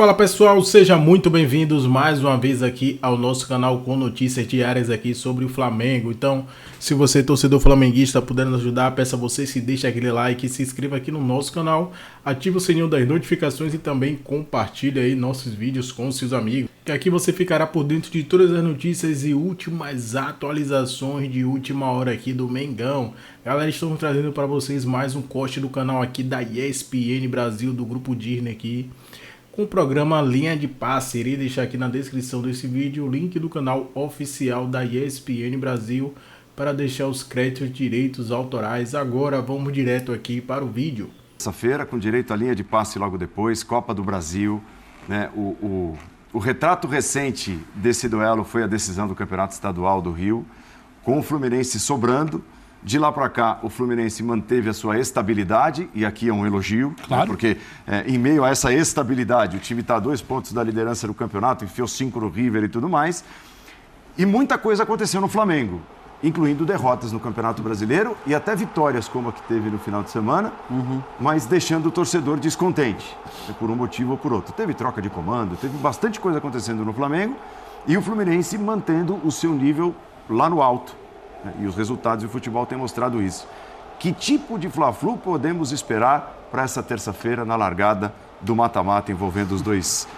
Fala pessoal, sejam muito bem-vindos mais uma vez aqui ao nosso canal com notícias diárias aqui sobre o Flamengo. Então, se você é torcedor flamenguista, puder nos ajudar, peço a você se deixe aquele like, se inscreva aqui no nosso canal, ative o sininho das notificações e também compartilhe aí nossos vídeos com seus amigos, que aqui você ficará por dentro de todas as notícias e últimas atualizações de última hora aqui do Mengão. Galera, estamos trazendo para vocês mais um corte do canal aqui da ESPN Brasil, do Grupo Disney aqui, com o programa Linha de Passe. Irei deixar aqui na descrição desse vídeo o link do canal oficial da ESPN Brasil para deixar os créditos direitos autorais. Agora vamos direto aqui para o vídeo. Terça-feira, com direito à linha de passe logo depois, Copa do Brasil, né? O retrato recente desse duelo foi a decisão do Campeonato Estadual do Rio, com o Fluminense sobrando. De lá para cá, o Fluminense manteve a sua estabilidade, e aqui é um elogio, claro, né? Porque em meio a essa estabilidade, o time está a 2 pontos da liderança do campeonato, enfiou 5 no River e tudo mais. E muita coisa aconteceu no Flamengo, incluindo derrotas no Campeonato Brasileiro e até vitórias como a que teve no final de semana, mas deixando o torcedor descontente, por um motivo ou por outro. Teve troca de comando, teve bastante coisa acontecendo no Flamengo e o Fluminense mantendo o seu nível lá no alto. E os resultados do futebol têm mostrado isso. Que tipo de Fla-Flu podemos esperar para essa terça-feira na largada do mata-mata envolvendo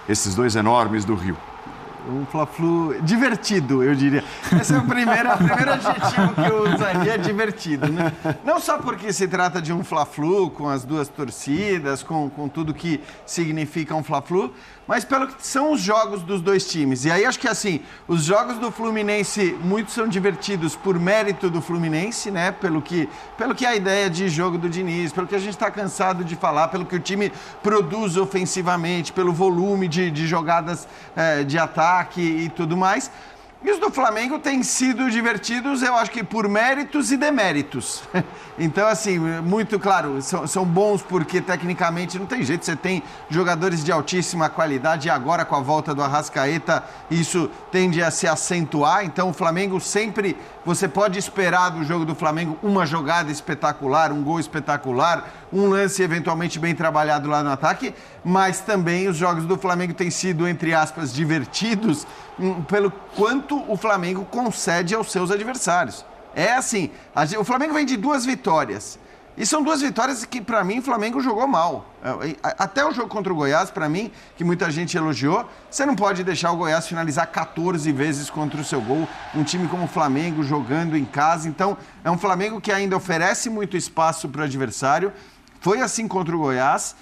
esses dois enormes do Rio? Um Fla-Flu divertido, eu diria. Esse é o primeiro adjetivo que eu usaria, divertido, né? Não só porque se trata de um Fla-Flu, com as duas torcidas, com tudo que significa um Fla-Flu, mas pelo que são os jogos dos dois times. E aí acho que assim, os jogos do Fluminense, muitos são divertidos por mérito do Fluminense, né? Pelo que é a ideia de jogo do Diniz, pelo que a gente está cansado de falar, pelo que o time produz ofensivamente, pelo volume de jogadas de ataque e tudo mais. E os do Flamengo têm sido divertidos, eu acho que por méritos e deméritos. Então, assim, muito claro, são bons porque tecnicamente não tem jeito, você tem jogadores de altíssima qualidade e agora com a volta do Arrascaeta isso tende a se acentuar. Então, o Flamengo sempre, você pode esperar do jogo do Flamengo uma jogada espetacular, um gol espetacular, um lance eventualmente bem trabalhado lá no ataque, mas também os jogos do Flamengo têm sido, entre aspas, divertidos pelo quanto o Flamengo concede aos seus adversários. É assim, o Flamengo vem de 2 vitórias. E são 2 vitórias que, para mim, o Flamengo jogou mal. Até o jogo contra o Goiás, para mim, que muita gente elogiou, você não pode deixar o Goiás finalizar 14 vezes contra o seu gol. Um time como o Flamengo jogando em casa. Então, é um Flamengo que ainda oferece muito espaço para o adversário. Foi assim contra o Goiás,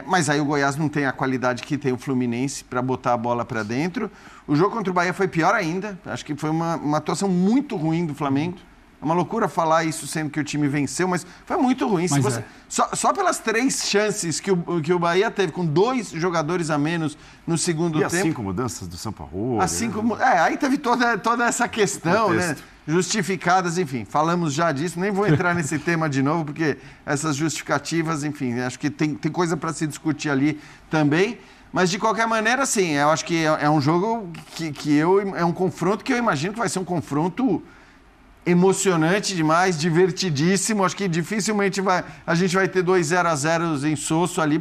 mas aí o Goiás não tem a qualidade que tem o Fluminense para botar a bola para dentro. O jogo contra o Bahia foi pior ainda, acho que foi uma atuação muito ruim do Flamengo. É uma loucura falar isso sendo que o time venceu, mas foi muito ruim. Só pelas 3 chances que o Bahia teve, com 2 jogadores a menos no segundo tempo. E as 5 mudanças do Sampaoli. Aí teve toda essa questão, né? Justificadas, enfim, falamos já disso, nem vou entrar nesse tema de novo, porque essas justificativas, enfim, acho que tem coisa para se discutir ali também. Mas, de qualquer maneira, assim, eu acho que é um jogo é um confronto que eu imagino que vai ser um confronto emocionante demais, divertidíssimo. Acho que dificilmente a gente vai ter 2 0-0 em Sosso ali,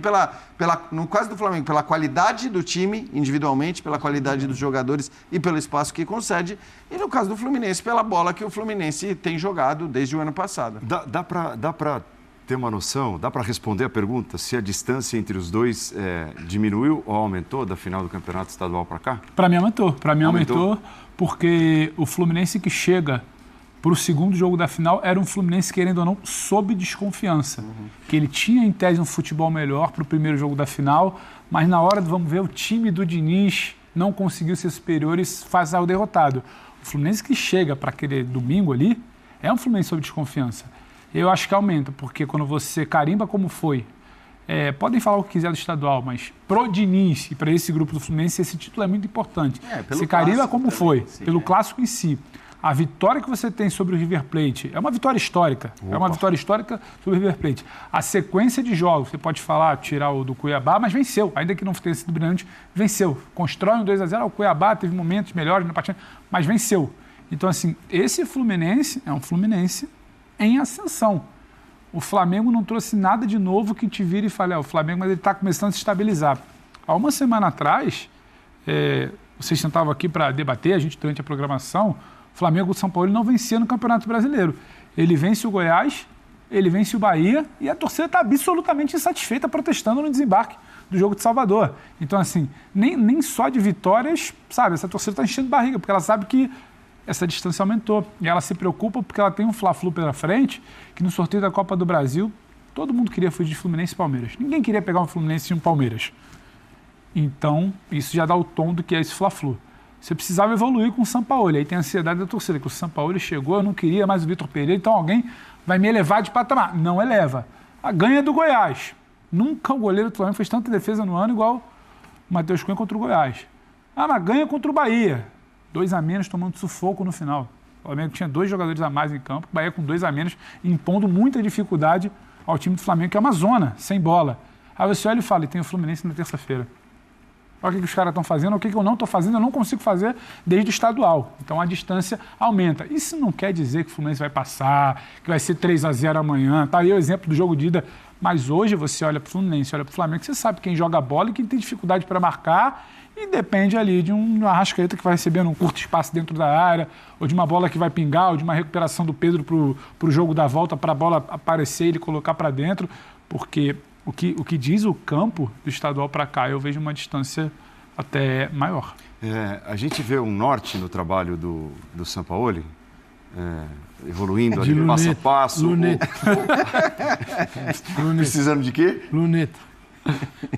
no caso do Flamengo, pela qualidade do time individualmente, pela qualidade dos jogadores e pelo espaço que concede. E no caso do Fluminense, pela bola que o Fluminense tem jogado desde o ano passado. Dá para ter uma noção, dá para responder a pergunta se a distância entre os dois diminuiu ou aumentou da final do Campeonato Estadual para cá? Para mim aumentou. Para mim aumentou porque o Fluminense que chega para o segundo jogo da final era um Fluminense, querendo ou não, sob desconfiança. Que ele tinha, em tese, um futebol melhor para o primeiro jogo da final, mas na hora vamos ver, o time do Diniz não conseguiu ser superior e faz o derrotado. O Fluminense que chega para aquele domingo ali é um Fluminense sob desconfiança. Eu acho que aumenta, porque quando você carimba como foi, podem falar o que quiser do estadual, mas pro Diniz e para esse grupo do Fluminense, esse título é muito importante. Você carimba como foi, também, sim, pelo clássico em si. A vitória que você tem sobre o River Plate é uma vitória histórica. É uma vitória histórica sobre o River Plate. A sequência de jogos, você pode falar, tirar o do Cuiabá, mas venceu. Ainda que não tenha sido brilhante, venceu. Constrói um 2-0. O Cuiabá teve momentos melhores na partida, mas venceu. Então, assim, esse Fluminense é um Fluminense em ascensão. O Flamengo não trouxe nada de novo que te vire e fale, o Flamengo, mas ele está começando a se estabilizar. Há uma semana atrás, vocês sentavam aqui para debater, a gente durante a programação, o Flamengo e o São Paulo não vencia no Campeonato Brasileiro. Ele vence o Goiás, ele vence o Bahia e a torcida está absolutamente insatisfeita protestando no desembarque do jogo de Salvador. Então, assim, nem só de vitórias, sabe, essa torcida está enchendo barriga, porque ela sabe que essa distância aumentou. E ela se preocupa porque ela tem um Fla-Flu pela frente, que no sorteio da Copa do Brasil, todo mundo queria fugir de Fluminense e Palmeiras. Ninguém queria pegar um Fluminense e um Palmeiras. Então, isso já dá o tom do que é esse Fla-Flu. Você precisava evoluir com o Sampaoli. Aí tem a ansiedade da torcida, que o Sampaoli chegou, eu não queria mais o Vitor Pereira, então alguém vai me elevar de patamar. Não eleva. A ganha do Goiás. Nunca o goleiro do Flamengo fez tanta defesa no ano igual o Matheus Cunha contra o Goiás. Mas ganha contra o Bahia. 2 a menos, tomando sufoco no final. O Flamengo tinha 2 jogadores a mais em campo, o Bahia com 2 a menos, impondo muita dificuldade ao time do Flamengo, que é uma zona, sem bola. Aí você olha e fala, e tem o Fluminense na terça-feira. Olha o que os caras estão fazendo, o que eu não estou fazendo, eu não consigo fazer desde o estadual. Então a distância aumenta. Isso não quer dizer que o Fluminense vai passar, que vai ser 3-0 amanhã. Tá aí o exemplo do jogo de ida. Mas hoje você olha para o Fluminense, olha para o Flamengo, você sabe quem joga bola e quem tem dificuldade para marcar e depende ali de um Arrascaeta que vai receber num curto espaço dentro da área, ou de uma bola que vai pingar, ou de uma recuperação do Pedro para o jogo da volta, para a bola aparecer e ele colocar para dentro, porque o que diz o campo do estadual para cá, eu vejo uma distância até maior. A gente vê um norte no trabalho do Sampaoli, evoluindo ali passo a passo. Luneta. Precisando de quê? Luneta.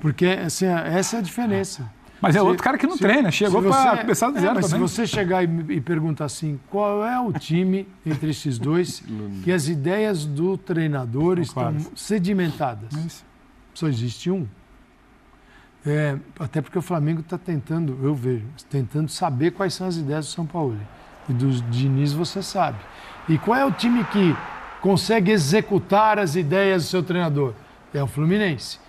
Porque assim, essa é a diferença. Mas é outro cara que não treina, chegou para começar do zero mas também. Se você chegar e perguntar assim, qual é o time entre esses dois que as ideias do treinador estão sedimentadas? Só existe um. Até porque o Flamengo está tentando, eu vejo, tentando saber quais são as ideias do São Paulo. E do Diniz você sabe. E qual é o time que consegue executar as ideias do seu treinador? É o Fluminense.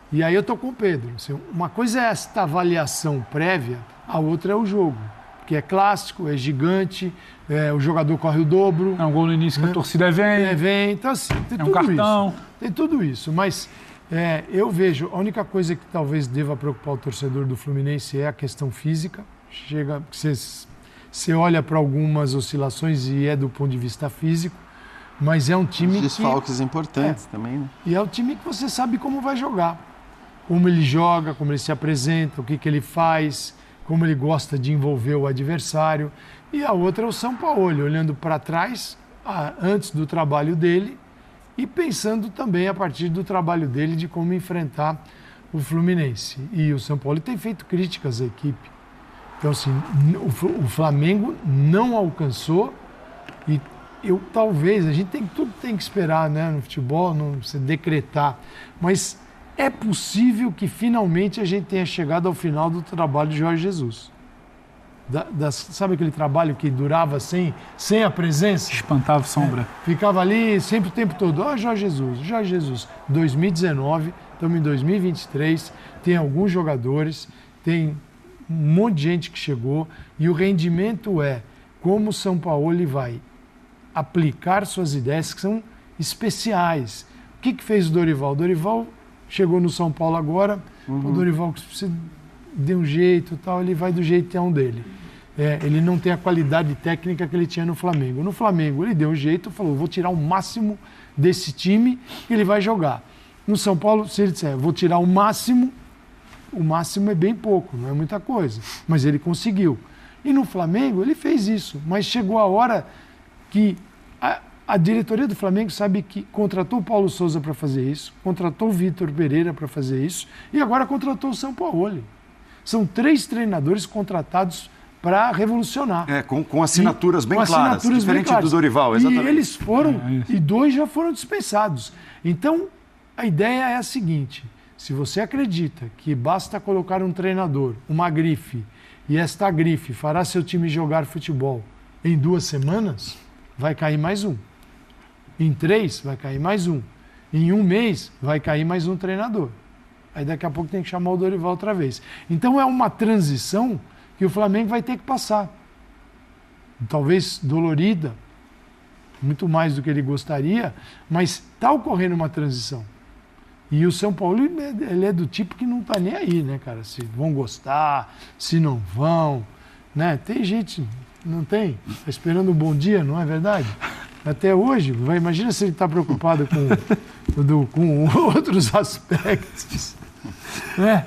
E aí eu estou com o Pedro. Uma coisa é esta avaliação prévia, a outra é o jogo. Que é clássico, é gigante, o jogador corre o dobro. É um gol no início que a torcida vem. Então, assim, tem tudo cartão. Isso. Tem tudo isso. Mas eu vejo, a única coisa que talvez deva preocupar o torcedor do Fluminense é a questão física. Você olha para algumas oscilações e é do ponto de vista físico. Mas é um time desfalques importantes também, né? E é o time que você sabe como vai jogar. Como ele joga, como ele se apresenta, o que ele faz, como ele gosta de envolver o adversário. E a outra é o São Paulo, olhando para trás, antes do trabalho dele, e pensando também a partir do trabalho dele de como enfrentar o Fluminense. E o São Paulo tem feito críticas à equipe. Então, assim, o Flamengo não alcançou e talvez, tudo tem que esperar, né, no futebol, não se decretar, mas é possível que finalmente a gente tenha chegado ao final do trabalho de Jorge Jesus. Sabe aquele trabalho que durava sem a presença? Espantava sombra. Ficava ali sempre o tempo todo. Jorge Jesus. 2019, estamos em 2023, tem alguns jogadores, tem um monte de gente que chegou e o rendimento é como o São Paulo vai aplicar suas ideias que são especiais. O que fez o Dorival? O Dorival chegou no São Paulo agora, o Dorival se deu um jeito e tal, ele vai do jeitão dele. Ele não tem a qualidade técnica que ele tinha no Flamengo. No Flamengo ele deu um jeito, falou, vou tirar o máximo desse time e ele vai jogar. No São Paulo, se ele disser, vou tirar o máximo é bem pouco, não é muita coisa, mas ele conseguiu. E no Flamengo ele fez isso, mas chegou a hora que a diretoria do Flamengo sabe que contratou o Paulo Souza para fazer isso, contratou o Vitor Pereira para fazer isso e agora contratou o São Paulo. São 3 treinadores contratados para revolucionar. Com assinaturas bem claras, diferente do Dorival, exatamente. E eles foram, e 2 já foram dispensados. Então, a ideia é a seguinte, se você acredita que basta colocar um treinador, uma grife, e esta grife fará seu time jogar futebol em 2 semanas, vai cair mais um. Em 3, vai cair mais um. Em 1 mês, vai cair mais um treinador. Aí daqui a pouco tem que chamar o Dorival outra vez. Então é uma transição que o Flamengo vai ter que passar. Talvez dolorida, muito mais do que ele gostaria, mas está ocorrendo uma transição. E o São Paulo, ele é do tipo que não tá nem aí, né, cara? Se vão gostar, se não vão, né? Tem gente, não tem? Tá esperando um bom dia, não é verdade? Até hoje, imagina se ele está preocupado com outros aspectos. Né?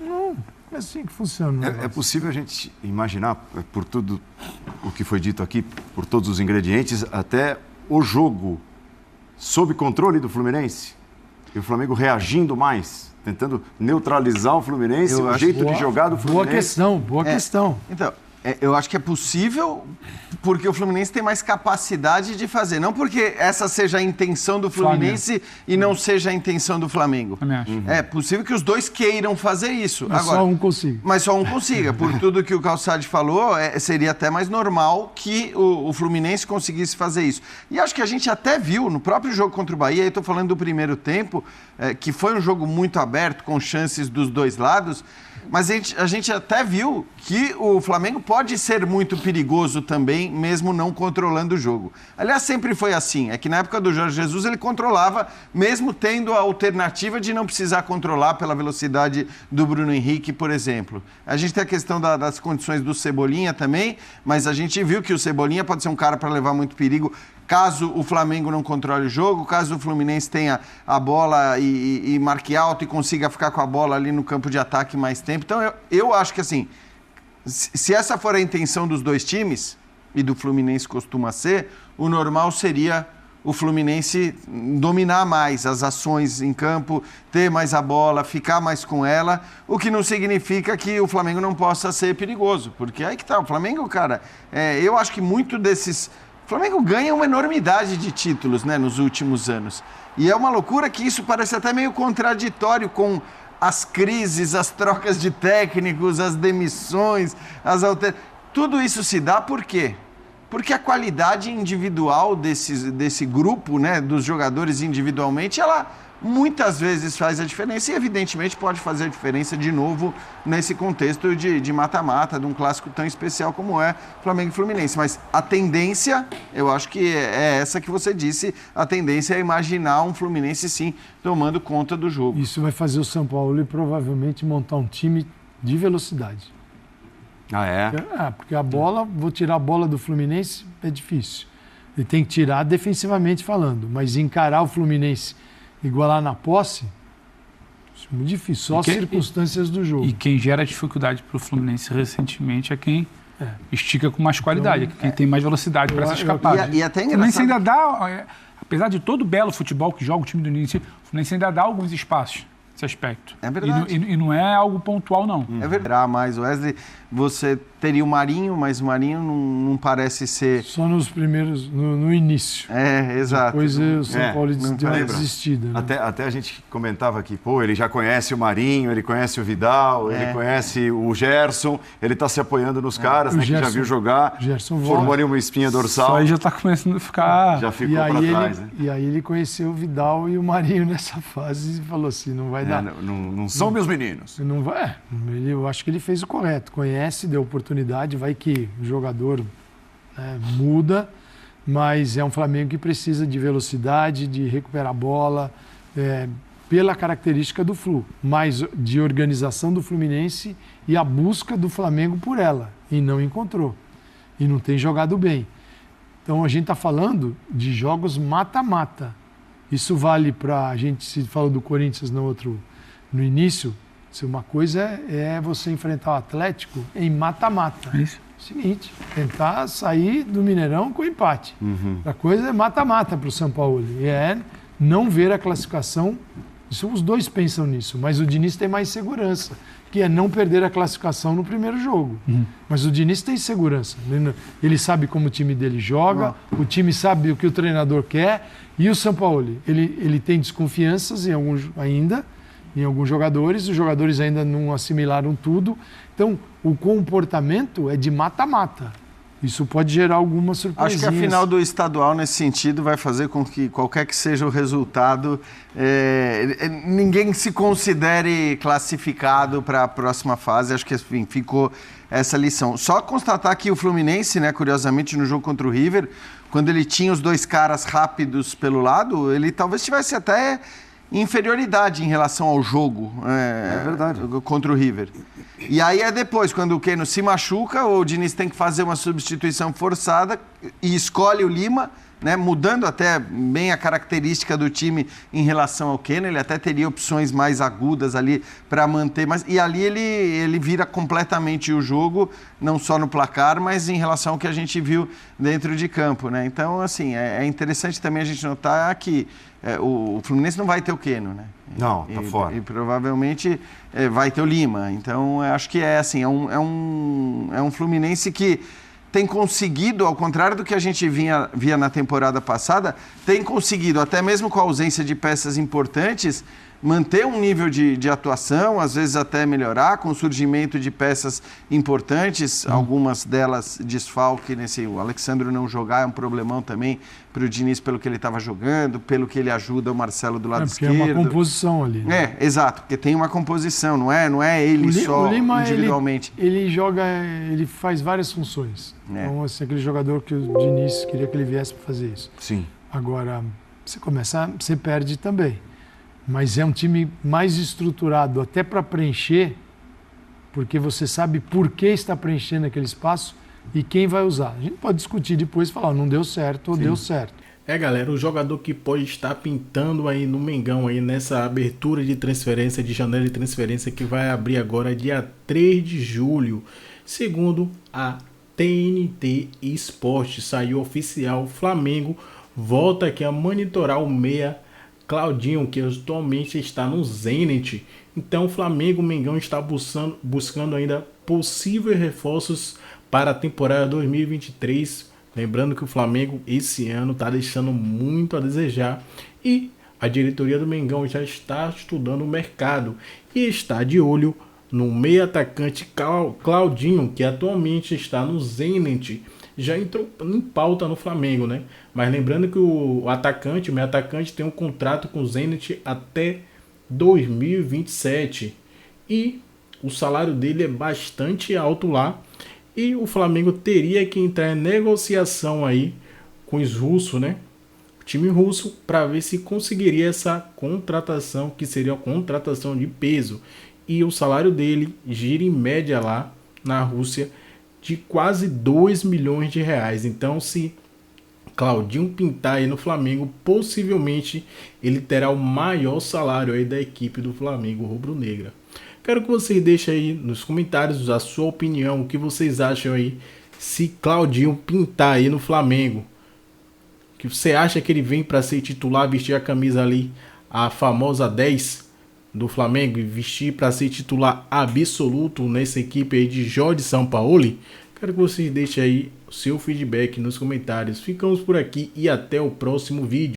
Não, é assim que funciona. É possível a gente imaginar, por tudo o que foi dito aqui, por todos os ingredientes, até o jogo sob controle do Fluminense? E o Flamengo reagindo mais, tentando neutralizar o Fluminense, o jeito de jogar do Fluminense? Boa questão. Então, eu acho que é possível porque o Fluminense tem mais capacidade de fazer. Não porque essa seja a intenção do Fluminense e não seja a intenção do Flamengo. É possível que os dois queiram fazer isso. Mas agora, só um consiga. Mas só um consiga. Por tudo que o Calçade falou, seria até mais normal que o Fluminense conseguisse fazer isso. E acho que a gente até viu no próprio jogo contra o Bahia, eu estou falando do primeiro tempo, que foi um jogo muito aberto, com chances dos dois lados, mas a gente até viu que o Flamengo pode ser muito perigoso também, mesmo não controlando o jogo. Aliás, sempre foi assim. É que na época do Jorge Jesus ele controlava, mesmo tendo a alternativa de não precisar controlar pela velocidade do Bruno Henrique, por exemplo. A gente tem a questão das condições do Cebolinha também, mas a gente viu que o Cebolinha pode ser um cara para levar muito perigo caso o Flamengo não controle o jogo, caso o Fluminense tenha a bola e marque alto e consiga ficar com a bola ali no campo de ataque mais tempo. Então, eu acho que, assim, se essa for a intenção dos dois times, e do Fluminense costuma ser, o normal seria o Fluminense dominar mais as ações em campo, ter mais a bola, ficar mais com ela, o que não significa que o Flamengo não possa ser perigoso, porque aí que tá, o Flamengo, cara, eu acho que muito desses... O Flamengo ganha uma enormidade de títulos, né, nos últimos anos. E é uma loucura que isso parece até meio contraditório com as crises, as trocas de técnicos, as demissões, tudo isso se dá por quê? Porque a qualidade individual desse grupo, né, dos jogadores individualmente, ela muitas vezes faz a diferença e, evidentemente, pode fazer a diferença de novo nesse contexto de mata-mata, de um clássico tão especial como é Flamengo e Fluminense. Mas a tendência, eu acho que é essa que você disse, a tendência é imaginar um Fluminense, sim, tomando conta do jogo. Isso vai fazer o São Paulo provavelmente montar um time de velocidade. Ah, é? Porque vou tirar a bola do Fluminense, é difícil. Ele tem que tirar defensivamente falando, mas encarar o Fluminense igualar na posse, isso é muito difícil, só as circunstâncias do jogo. E quem gera dificuldade para o Fluminense recentemente é quem estica com mais qualidade, quem tem mais velocidade para se escapar. E até engraçado. O Fluminense ainda dá, apesar de todo o belo futebol que joga o time do início, o Fluminense ainda dá alguns espaços nesse aspecto. É verdade. E não é algo pontual, não. É verdade. Mas, Wesley, você teria o Marinho, mas o Marinho não parece ser... Só nos primeiros, no início. Exato. Depois o São Paulo deu uma desistida. Né? Até a gente comentava aqui, ele já conhece o Marinho, ele conhece o Vidal, ele conhece o Gerson, ele está se apoiando nos caras, né, Gerson, que já viu jogar, formou ali uma espinha dorsal. Só aí já está começando a ficar... Já ficou para trás, né? E aí ele conheceu o Vidal e o Marinho nessa fase e falou assim, não vai dar. Não são meus meninos. Não vai. Eu acho que ele fez o correto. Conhece, deu oportunidade, vai que o jogador muda, mas é um Flamengo que precisa de velocidade, de recuperar a bola, pela característica do Flu, mas de organização do Fluminense e a busca do Flamengo por ela, e não encontrou. E não tem jogado bem. Então a gente está falando de jogos mata-mata. Isso vale para a gente, se falou do Corinthians no início, uma coisa é você enfrentar o Atlético em mata-mata. Isso. Seguinte, tentar sair do Mineirão com empate. A coisa é mata-mata para o São Paulo. E não ver a classificação. Os dois pensam nisso, mas o Diniz tem mais segurança, que é não perder a classificação no primeiro jogo. Mas o Diniz tem segurança. Ele sabe como o time dele joga, o time sabe o que o treinador quer. E o São Paulo, ele tem desconfianças em alguns jogadores, os jogadores ainda não assimilaram tudo. Então, o comportamento é de mata-mata. Isso pode gerar algumas surpresinhas. Acho que a final do estadual, nesse sentido, vai fazer com que, qualquer que seja o resultado, ninguém se considere classificado para a próxima fase. Acho que, enfim, ficou essa lição. Só constatar que o Fluminense, né, curiosamente, no jogo contra o River, quando ele tinha os dois caras rápidos pelo lado, ele talvez tivesse até inferioridade em relação ao jogo verdade. contra o River. E aí é depois, quando o Keno se machuca, o Diniz tem que fazer uma substituição forçada e escolhe o Lima, né, mudando até bem a característica do time em relação ao Keno. Ele até teria opções mais agudas ali para manter, e ali ele vira completamente o jogo, não só no placar, mas em relação ao que a gente viu dentro de campo, né? Então, assim, é interessante também a gente notar que o Fluminense não vai ter o Keno, né? Não, tá fora. E provavelmente vai ter o Lima. Então, acho que assim, é um Fluminense que tem conseguido, ao contrário do que a gente via na temporada passada, tem conseguido, até mesmo com a ausência de peças importantes, manter um nível de atuação, às vezes até melhorar, com o surgimento de peças importantes, algumas delas desfalque, o Alexandre não jogar é um problemão também para o Diniz pelo que ele estava jogando, pelo que ele ajuda o Marcelo do lado esquerdo. Porque é uma composição ali. Né? Exato, porque tem uma composição, não é ele só Lima, individualmente. Ele joga, ele faz várias funções. Então, assim, aquele jogador que o Diniz queria que ele viesse para fazer isso. Sim. Agora, você perde também. Mas é um time mais estruturado até para preencher, porque você sabe por que está preenchendo aquele espaço e quem vai usar. A gente pode discutir depois e falar, não deu certo ou deu certo. Galera, o jogador que pode estar pintando aí no Mengão aí nessa abertura de transferência, de janela de transferência que vai abrir agora dia 3 de julho. Segundo a TNT Esportes, saiu oficial, o Flamengo volta aqui a monitorar o meia Claudinho, que atualmente está no Zenit. Então o Flamengo, o Mengão está buscando ainda possíveis reforços para a temporada 2023. Lembrando que o Flamengo esse ano está deixando muito a desejar e a diretoria do Mengão já está estudando o mercado e está de olho no meio atacante Claudinho, que atualmente está no Zenit. Já entrou em pauta no Flamengo, né? Mas lembrando que o meio atacante tem um contrato com o Zenit até 2027 e o salário dele é bastante alto lá e o Flamengo teria que entrar em negociação aí com os russos, né? O time russo, para ver se conseguiria essa contratação, que seria uma contratação de peso. E o salário dele gira em média lá na Rússia de quase 2 milhões de reais. Então, se Claudinho pintar aí no Flamengo, possivelmente ele terá o maior salário aí da equipe do Flamengo rubro-negra. Quero que vocês deixem aí nos comentários a sua opinião, o que vocês acham aí se Claudinho pintar aí no Flamengo. Que você acha que ele vem para ser titular, vestir a camisa ali, a famosa 10 do Flamengo, e vestir para ser titular absoluto nessa equipe aí de Jorge Sampaoli? Quero que vocês deixem aí o seu feedback nos comentários. Ficamos por aqui e até o próximo vídeo.